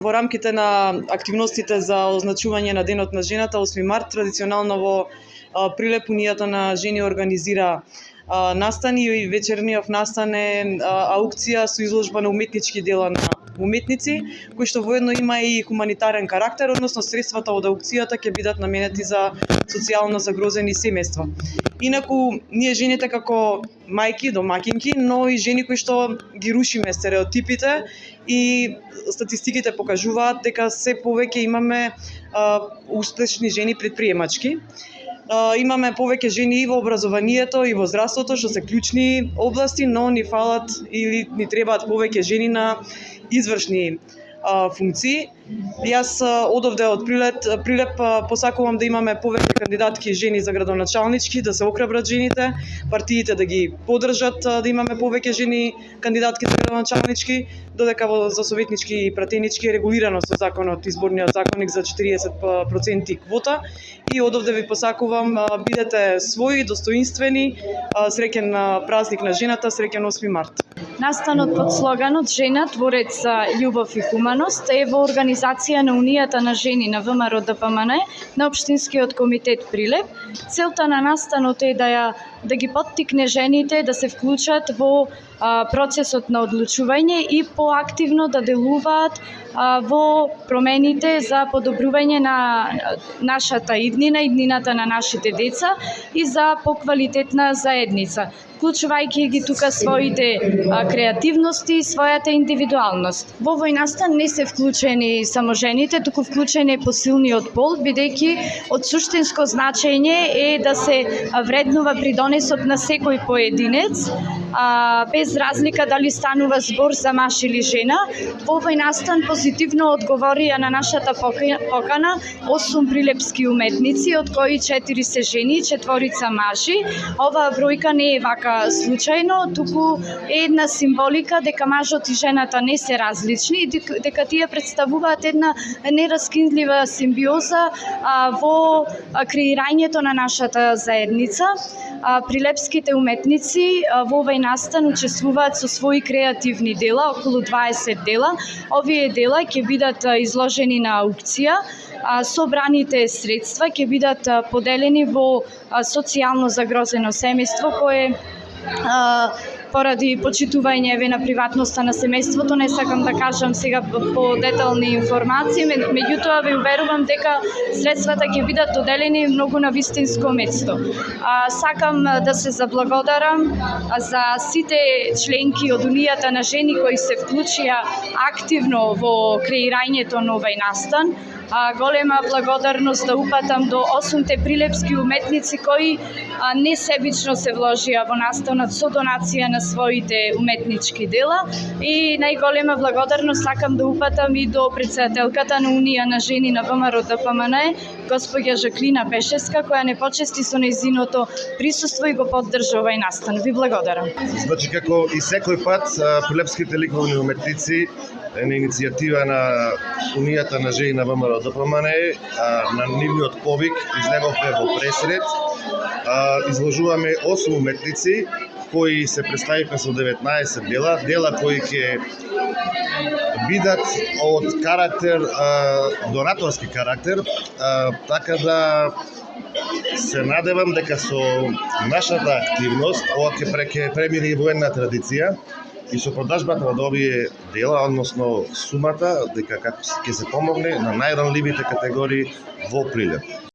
Во рамките на активностите за означување на Денот на жената, 8 март, традиционално во Прилеп Унијата на жени организира настани и вечерниот настан е аукција со изложба на уметнички дела на уметници, кои што воедно има и хуманитарен карактер, односно средствата од аукцијата ќе бидат наменети за социјално загрозени семејства. Инаку, ние жените како мајки, домакинки, но и жени кои што ги рушиме стереотипите и статистиките покажуваат дека се повеќе имаме успешни жени предприемачки. Имаме повеќе жени и во образованието и во здравството, што се клучни области, но ни фалат или ни требаат повеќе жени на извршни функции. Јас одовде од Прилеп посакувам да имаме повеќе кандидатки жени за градоначалнички, да се охрабрат жените, партиите да ги поддржат, да имаме повеќе жени кандидатки за градоначалнички, додека за советнички и пратенички е регулирано со законот, изборниот законник за 40% квота. И одовде ви посакувам, бидете своји, достоинствени, среќен празник на жената, среќен 8 март. Настанот под слоганот "Жена творец љубов и хуманост" е во организација на Унијата на жени на ВМРО ДПМН на Општинскиот комитет Прилеп. Целта на настанот е да ги поттикне жените да се вклучат во процесот на одлучување и поактивно да делуваат во промените за подобрување на нашата иднина, иднината на нашите деца и за поквалитетна заедница, вклучувајќи ги тука своите креативности и својата индивидуалност. Во овој настан не се вклучени само жените, туку вклучен е посилниот пол, бидејќи од суштинско значење е да се вреднува придонесот на секој поединец, без разлика дали станува збор за маж или жена. Во овој настан позитивно одговорија на нашата покана 8 прилепски уметници, од кои 4 се жени и 4 мажи. Оваа бројка не е вака случајно, туку е една символика дека мажот и жената не се различни и дека тие представуваат една нераскинлива симбиоза во креирањето на нашата заедница. Прилепските уметници во овој настан учествуваат со своји креативни дела, околу 20 дела. Овие дела ќе бидат изложени на аукција. Собраните средства ќе бидат поделени во социјално загрозено семејство кое поради почитување на приватноста на семејството не сакам да кажам сега по детални информации, меѓутоа ве уверувам дека средствата ќе бидат доделени многу на вистинско место. Сакам да се заблагодарам за сите членки од Унијата на жени кои се вклучија активно во креирањето на овој настан. Голема благодарност да упатам до 8 прилепски уметници кои несебично се вложија во настанот со донација на своите уметнички дела и најголема благодарност сакам да упатам и до претседателката на Унија на жени на ВМРО ДПМН, госпоѓа Жаклина Пешевска, која не почести со нејзиното присуство и го поддржа овој настан. Ви благодарам. Значи, како и секој пат, прилепските ликовни уметници на иницијатива на Унијата на жени на ВМРО ДПМН, на нивниот повик излеговме во пресред. Изложуваме 8 уметници кои се представивме со 19 дела кои ќе бидат од карактер, дораторски карактер, така да се надевам дека со нашата активност ова ќе премири во една традиција и со продажбата на овие дела, односно сумата, дека како ќе се помогне на најранливите категории во Прилеп.